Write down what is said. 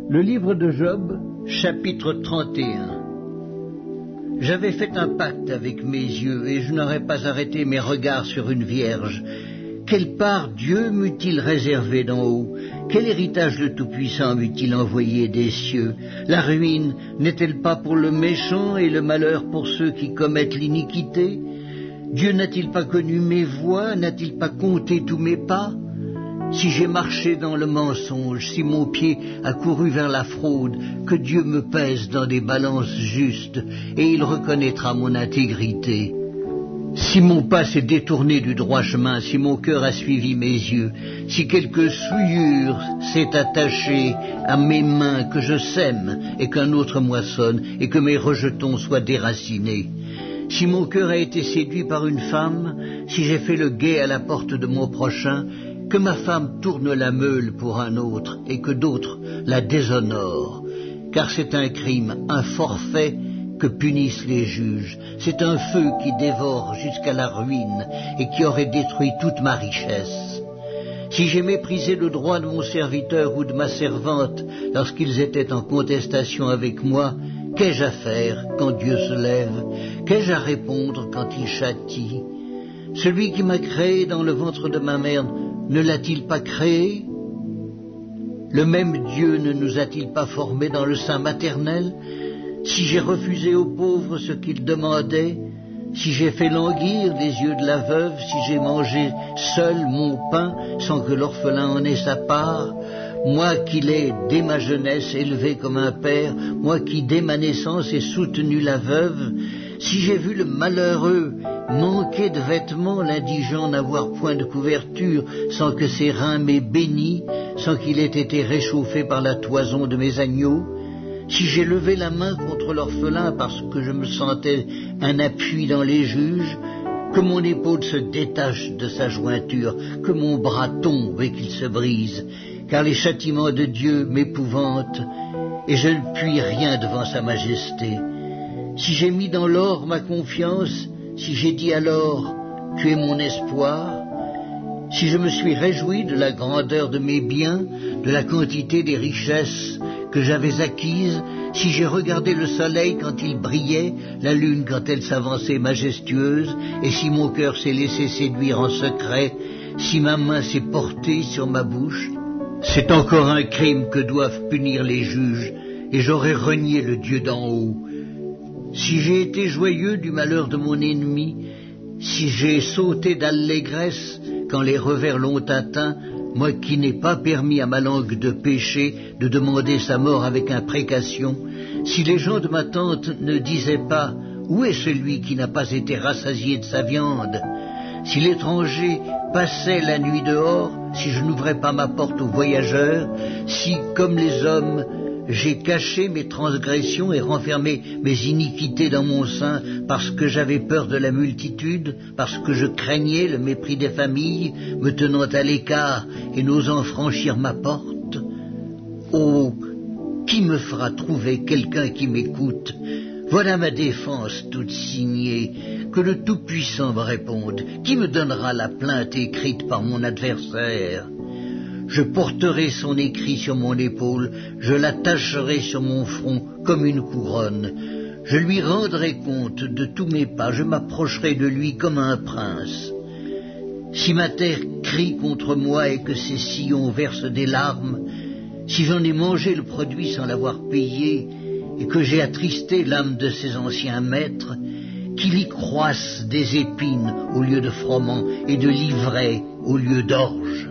Le livre de Job, chapitre 31. J'avais fait un pacte avec mes yeux, et je n'aurais pas arrêté mes regards sur une vierge. Quelle part Dieu m'eût-il réservé d'en haut? Quel héritage le Tout-Puissant m'eût-il envoyé des cieux? La ruine n'est-elle pas pour le méchant et le malheur pour ceux qui commettent l'iniquité? Dieu n'a-t-il pas connu mes voies? N'a-t-il pas compté tous mes pas? Si j'ai marché dans le mensonge, si mon pied a couru vers la fraude, que Dieu me pèse dans des balances justes, et il reconnaîtra mon intégrité. Si mon pas s'est détourné du droit chemin, si mon cœur a suivi mes yeux, si quelque souillure s'est attachée à mes mains, que je sème et qu'un autre moissonne, et que mes rejetons soient déracinés. Si mon cœur a été séduit par une femme, si j'ai fait le guet à la porte de mon prochain, que ma femme tourne la meule pour un autre et que d'autres la déshonorent, car c'est un crime, un forfait que punissent les juges. C'est un feu qui dévore jusqu'à la ruine et qui aurait détruit toute ma richesse. Si j'ai méprisé le droit de mon serviteur ou de ma servante lorsqu'ils étaient en contestation avec moi, qu'ai-je à faire quand Dieu se lève? Qu'ai-je à répondre quand il châtie? Celui qui m'a créé dans le ventre de ma mère ne l'a-t-il pas créé? Le même Dieu ne nous a-t-il pas formés dans le sein maternel? Si j'ai refusé aux pauvres ce qu'ils demandaient, si j'ai fait languir les yeux de la veuve, si j'ai mangé seul mon pain sans que l'orphelin en ait sa part, moi qui l'ai dès ma jeunesse élevé comme un père, moi qui dès ma naissance ai soutenu la veuve, si j'ai vu le malheureux manquer de vêtements, l'indigent n'avoir point de couverture, sans que ses reins m'aient béni, sans qu'il ait été réchauffé par la toison de mes agneaux, si j'ai levé la main contre l'orphelin parce que je me sentais un appui dans les juges, que mon épaule se détache de sa jointure, que mon bras tombe et qu'il se brise, car les châtiments de Dieu m'épouvantent, et je ne puis rien devant sa majesté. Si j'ai mis dans l'or ma confiance, si j'ai dit alors « Tu es mon espoir », si je me suis réjoui de la grandeur de mes biens, de la quantité des richesses que j'avais acquises, si j'ai regardé le soleil quand il brillait, la lune quand elle s'avançait majestueuse, et si mon cœur s'est laissé séduire en secret, si ma main s'est portée sur ma bouche, c'est encore un crime que doivent punir les juges, et j'aurais renié le Dieu d'en haut. Si j'ai été joyeux du malheur de mon ennemi, si j'ai sauté d'allégresse quand les revers l'ont atteint, moi qui n'ai pas permis à ma langue de pécher, de demander sa mort avec imprécation, si les gens de ma tente ne disaient pas « Où est celui qui n'a pas été rassasié de sa viande ?» Si l'étranger passait la nuit dehors, si je n'ouvrais pas ma porte aux voyageurs, si, comme les hommes, j'ai caché mes transgressions et renfermé mes iniquités dans mon sein parce que j'avais peur de la multitude, parce que je craignais le mépris des familles, me tenant à l'écart et n'osant franchir ma porte. Oh, qui me fera trouver quelqu'un qui m'écoute? Voilà ma défense toute signée, que le Tout-Puissant me réponde. Qui me donnera la plainte écrite par mon adversaire? Je porterai son écrit sur mon épaule, je l'attacherai sur mon front comme une couronne. Je lui rendrai compte de tous mes pas, je m'approcherai de lui comme un prince. Si ma terre crie contre moi et que ses sillons versent des larmes, si j'en ai mangé le produit sans l'avoir payé, et que j'ai attristé l'âme de ses anciens maîtres, qu'il y croisse des épines au lieu de froment et de l'ivraie au lieu d'orge.